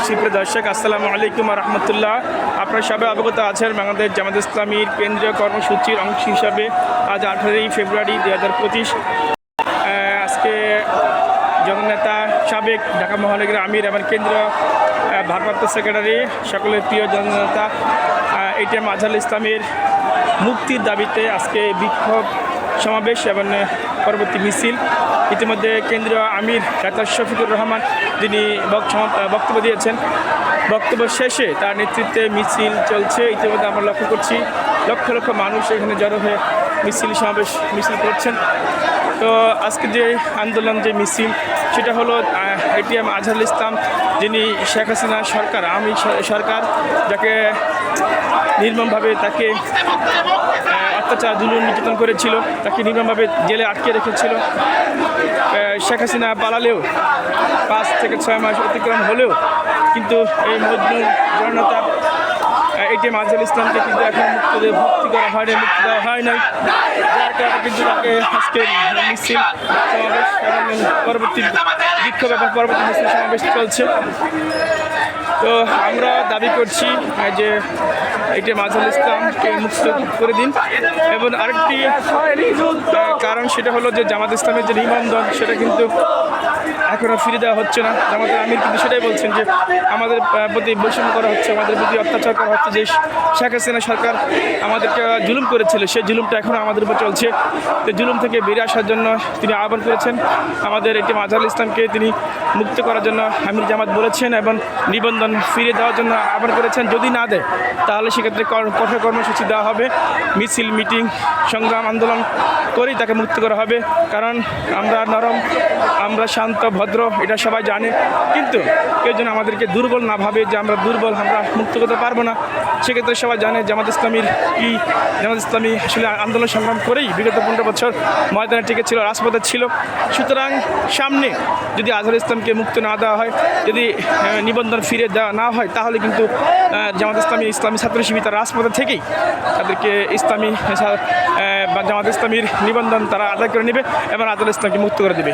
সুপ্রিয় দর্শক, আসসালামু আলাইকুম রহমতুল্লাহ। আপনারা সবাই অবগত আছেন বাংলাদেশ জামাত ইসলামীর কেন্দ্রীয় কর্মসূচির অংশ হিসাবে আজ 18ই ফেব্রুয়ারি 2025 আজকে জননেতা সাবেক ঢাকা মহানগর আমির এবং কেন্দ্রীয় ভারপ্রাপ্ত সেক্রেটারি সকলের প্রিয় জননেতা এটিএম আজহারুল ইসলামের মুক্তির দাবিতে আজকে বিক্ষোভ সমাবেশ এবং পরবর্তী মিছিল। ইতিমধ্যে কেন্দ্রীয় আমির ডাক্তার শফিকুর রহমান যিনি বক্তব্য দিয়েছেন, বক্তব্য শেষে তার নেতৃত্বে মিছিল চলছে। ইতিমধ্যে আমরা লক্ষ্য করছি লক্ষ লক্ষ মানুষ এখানে জড়ো হয়ে মিছিল করছেন। তো আজকে যে আন্দোলন, যে মিছিল, সেটা হলো এটিএম আজহারুল ইসলাম যিনি শেখ হাসিনা সরকার, আওয়ামী সরকার যাকে নির্মমভাবে তাকে অত্যাচার জুলুম নির্যাতন করেছিল, তাকে নির্মমভাবে জেলে আটকে রেখেছিল। শেখ হাসিনা পালালেও 5 থেকে 6 মাস অতিক্রম হলেও কিন্তু এই মজলুম জনতা এটিএম আজহারুল ইসলামকে কিন্তু এখন মুক্তি করা হয়নি, মুক্তি দেওয়া হয় নাই। যার কারণে কিন্তু তাকে আজকে মিছিল সমাবেশ এবং পরবর্তী বিক্ষোভ এবং পরবর্তী মিছিল সমাবেশ চলছে। তো আমরা দাবি করছি যে এটিএম আজহারুল ইসলামকে মুক্ত করে দিন। এবং আরেকটি কারণ সেটা হলো যে জামাত ইসলামের যে নিবন্ধন সেটা কিন্তু এখনও ফিরে দেওয়া হচ্ছে না। জামাতের আমির কিন্তু সেটাই বলছেন যে আমাদের প্রতি বৈষম্য করা হচ্ছে, আমাদের প্রতি অত্যাচার করা হচ্ছে। যে শেখ হাসিনা সরকার আমাদেরকে জুলুম করেছিল সেই জুলুমটা এখনও আমাদের উপর চলছে। তো জুলুম থেকে বেরিয়ে আসার জন্য তিনি আহ্বান করেছেন, আমাদের এটিএম আজহারুল ইসলামকে তিনি মুক্ত করার জন্য আমির জামাত বলেছেন এবং নিবন্ধন ফিরে দেওয়ার জন্য আহ্বান করেছেন। যদি না দেয় তাহলে সেক্ষেত্রে কঠোর কর্মসূচি দেওয়া হবে, মিছিল, মিটিং, সংগ্রাম, আন্দোলন করেই তাকে মুক্ত করা হবে। কারণ আমরা নরম, আমরা শান্ত, ভদ্র, এটা সবাই জানে। কিন্তু কেউ যেন আমাদেরকে দুর্বল না ভাবে যে আমরা দুর্বল, আমরা মুক্ত করতে পারবো না। সেক্ষেত্রে সবাই জানে জামাত ইসলামীর কি, জামাত ইসলামী আসলে আন্দোলন সংগ্রাম করেই বিগত 15 বছর ময়দানে টিকেছিল, রাজপথে ছিল। সুতরাং সামনে যদি আজহারুল ইসলামকে মুক্ত না দেওয়া হয়, যদি নিবন্ধন ফিরে দেওয়া না হয়, তাহলে কিন্তু জামাত ইসলামী ছাত্র শিবির তারা রাজপথে থেকেই তাদেরকে জামাত ইসলামীর নিবন্ধন তারা আদায় করে নেবে এবং আজহারুল ইসলামকে মুক্ত করে দেবে।